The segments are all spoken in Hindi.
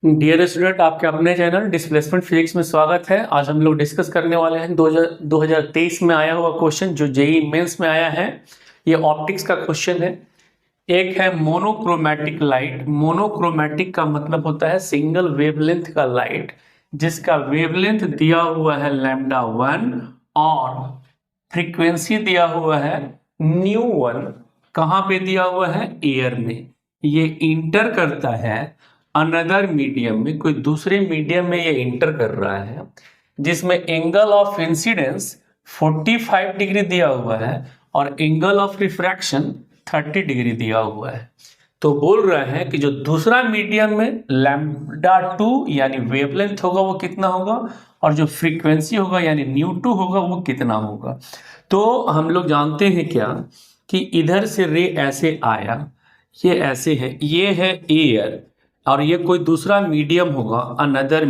डियर स्टूडेंट, आपके अपने चैनल डिस्प्लेसमेंट फिजिक्स में स्वागत है। आज हम लोग डिस्कस करने वाले हैं 2023 में आया हुआ क्वेश्चन जो जेई मेंस में आया है। ये ऑप्टिक्स का क्वेश्चन है। एक है मोनोक्रोमैटिक लाइट। मोनोक्रोमैटिक का मतलब होता है सिंगल वेवलेंथ का लाइट जिसका वेवलेंथ दिया हुआ है λ1 और फ्रीक्वेंसी दिया हुआ है ν1। कहाँ पे दिया हुआ है? एयर में। ये इंटर करता है अनदर मीडियम में, कोई दूसरे मीडियम में ये इंटर कर रहा है जिसमें एंगल ऑफ इंसिडेंस 45 डिग्री दिया हुआ है और एंगल ऑफ रिफ्रैक्शन 30 डिग्री दिया हुआ है। तो बोल रहा है कि जो दूसरा मीडियम में λ2 यानी वेवलेंथ होगा वो कितना होगा और जो फ्रीक्वेंसी होगा यानी ν2 होगा वो कितना होगा। तो हम लोग जानते हैं क्या कि इधर से रे ऐसे आया, ये ऐसे है, ये है एयर और ये कोई दूसरा मीडियम होगा, अनदर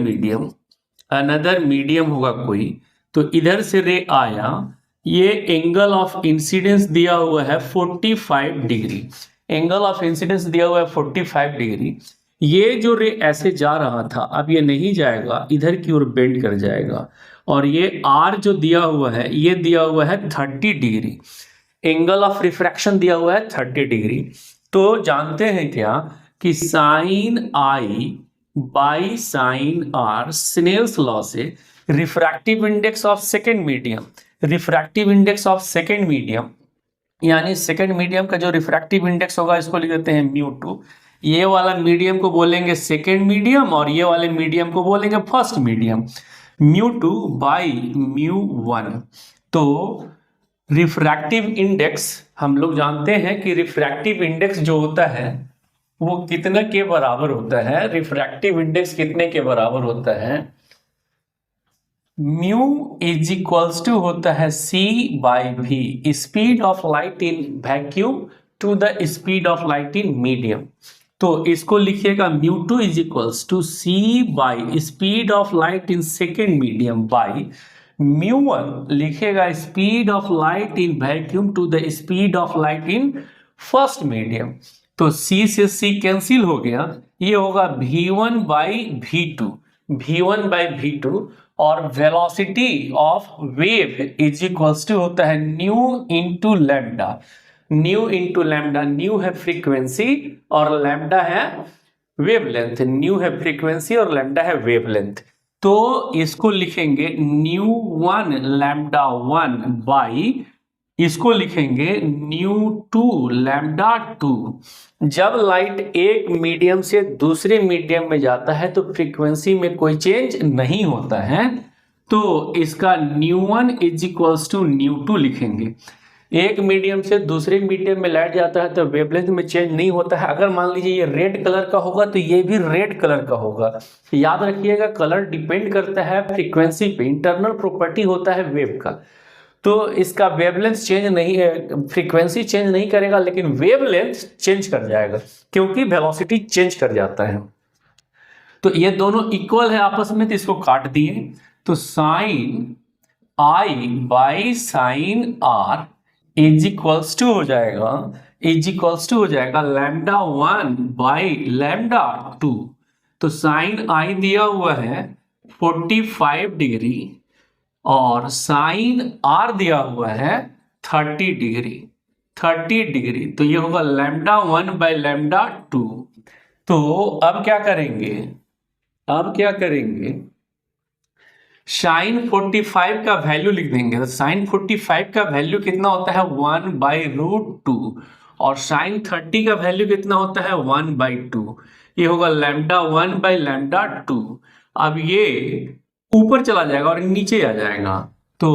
मीडियम होगा कोई। तो इधर से रे आया, ये एंगल ऑफ इंसिडेंस दिया हुआ है 45 डिग्री। एंगल ऑफ इंसिडेंस दिया हुआ है 45 डिग्री। ये जो रे ऐसे जा रहा था अब ये नहीं जाएगा, इधर की ओर बेंड कर जाएगा और ये आर जो दिया हुआ है ये दिया हुआ है 30 डिग्री। एंगल ऑफ रिफ्रैक्शन दिया हुआ है 30 डिग्री। तो जानते हैं क्या कि sine I by sine r, Snell's law से refractive index of second medium यानी सेकेंड मीडियम का जो रिफ्रैक्टिव इंडेक्स होगा इसको लिख देते हैं µ2। ये वाला मीडियम को बोलेंगे सेकेंड मीडियम और ये वाले मीडियम को बोलेंगे फर्स्ट मीडियम, µ2 बाई µ1। तो रिफ्रैक्टिव इंडेक्स हम लोग जानते हैं कि रिफ्रैक्टिव इंडेक्स जो होता है वो कितने के बराबर होता है। रिफ्रैक्टिव इंडेक्स कितने के बराबर होता है? म्यू इज इक्वल्स टू होता है c by v, speed of light in vacuum to the speed of light in medium. तो इसको लिखिएगा µ2 is equals to c by speed of light in second medium by µ1 लिखेगा speed of light in vacuum to the speed of light in first medium. तो c से c कैंसिल हो गया, ये होगा v1 बाई v2 और velocity of wave is equals to होता है न्यू इंटू लैम्डा। न्यू है फ्रीक्वेंसी और लैम्डा है वेवलेंथ। न्यू है फ्रीक्वेंसी और लैम्डा है वेवलेंथ। तो इसको लिखेंगे ν1 λ1 बाई, इसको लिखेंगे ν2 λ2। जब लाइट एक मीडियम से दूसरे मीडियम में जाता है तो फ्रीक्वेंसी में कोई चेंज नहीं होता है, तो इसका ν1 इज इक्वल्स टू ν2 लिखेंगे। एक मीडियम से दूसरे मीडियम में लाइट जाता है तो वेवलेंथ में चेंज नहीं होता है। अगर मान लीजिए ये रेड कलर का होगा तो ये भी रेड कलर का होगा। याद रखिएगा कलर डिपेंड करता है फ्रीक्वेंसी पे, इंटरनल प्रॉपर्टी होता है वेव का। तो इसका वेवलेंथ चेंज नहीं है, फ्रीक्वेंसी चेंज नहीं करेगा लेकिन वेवलेंथ चेंज कर जाएगा क्योंकि वेलोसिटी चेंज कर जाता है। तो ये दोनों इक्वल है आपस में, तो इसको काट दिए तो sine I by sine R is equals to हो जाएगा λ1 बाई λ2। तो साइन आई दिया हुआ है 45 डिग्री और साइन आर दिया हुआ है 30 डिग्री। तो ये होगा λ1 बाई λ2। तो अब क्या करेंगे साइन 45 का वैल्यू लिख देंगे। तो साइन 45 का वैल्यू कितना होता है 1 बाई √2 और साइन 30 का वैल्यू कितना होता है 1 बाई 2। ये होगा λ1 बाई λ2। अब ये ऊपर चला जाएगा और नीचे आ जाएगा तो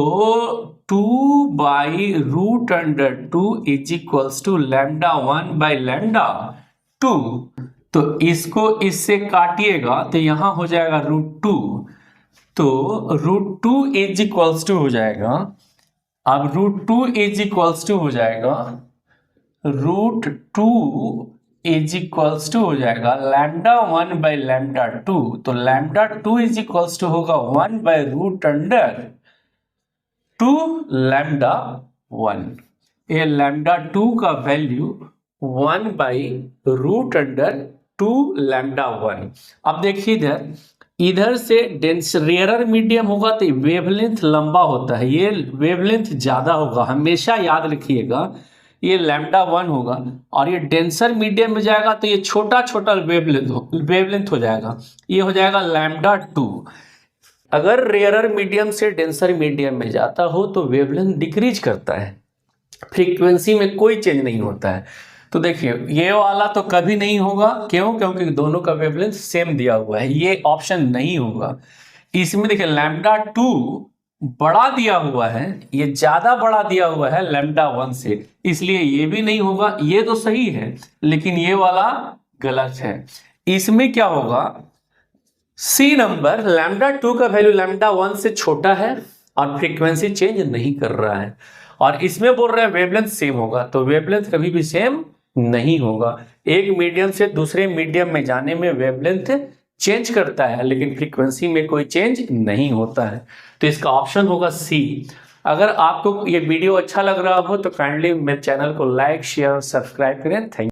2 by √2 is equals to λ1 by λ2। तो इसको इससे काटिएगा तो यहां हो जाएगा √2। तो √2 इज इक्वल्स टू हो जाएगा, अब √2 इज इक्वल्स टू हो जाएगा √2 इज इक्वल्स टू हो जाएगा λ1 बाई λ2। तो λ2 इज इक्वल्स टू होगा 1 बाई √2 λ1। ये λ2 का वैल्यू 1 बाई √2 2 लैम्डा 1। अब देखिए इधर से डेंस रेयरर मीडियम होगा तो वेवलेंथ लंबा होता है, ये वेवलेंथ ज्यादा होगा, हमेशा याद रखिएगा ये लैम्डा 1 होगा। और ये डेंसर मीडियम में जाएगा तो ये छोटा छोटा वेवलेंथ हो जाएगा, ये हो जाएगा लैम्डा 2। अगर रेयरर मीडियम से डेंसर मीडियम में जाता हो तो वेवलेंथ डिक्रीज करता है, फ्रीक्वेंसी में कोई चेंज नहीं होता है। तो देखिए ये वाला तो कभी नहीं होगा, क्यों? क्योंकि दोनों का वेवलेंथ सेम दिया हुआ है, ये ऑप्शन नहीं होगा। इसमें देखिए लैम्डा 2 बड़ा दिया हुआ है, ये ज्यादा बड़ा दिया हुआ है लैम्डा 1 से, इसलिए ये भी नहीं होगा। ये तो सही है लेकिन ये वाला गलत है। इसमें क्या होगा, सी नंबर लैम्डा 2 का वैल्यू लैम्डा 1 से छोटा है और फ्रीक्वेंसी चेंज नहीं कर रहा है, और इसमें बोल रहे हैं वेवलेंथ सेम होगा, तो वेवलेंथ कभी भी सेम नहीं होगा। एक मीडियम से दूसरे मीडियम में जाने में वेवलेंथ चेंज करता है लेकिन फ्रीक्वेंसी में कोई चेंज नहीं होता है, तो इसका ऑप्शन होगा सी। अगर आपको ये वीडियो अच्छा लग रहा हो तो काइंडली मेरे चैनल को लाइक शेयर और सब्सक्राइब करें। Thank you.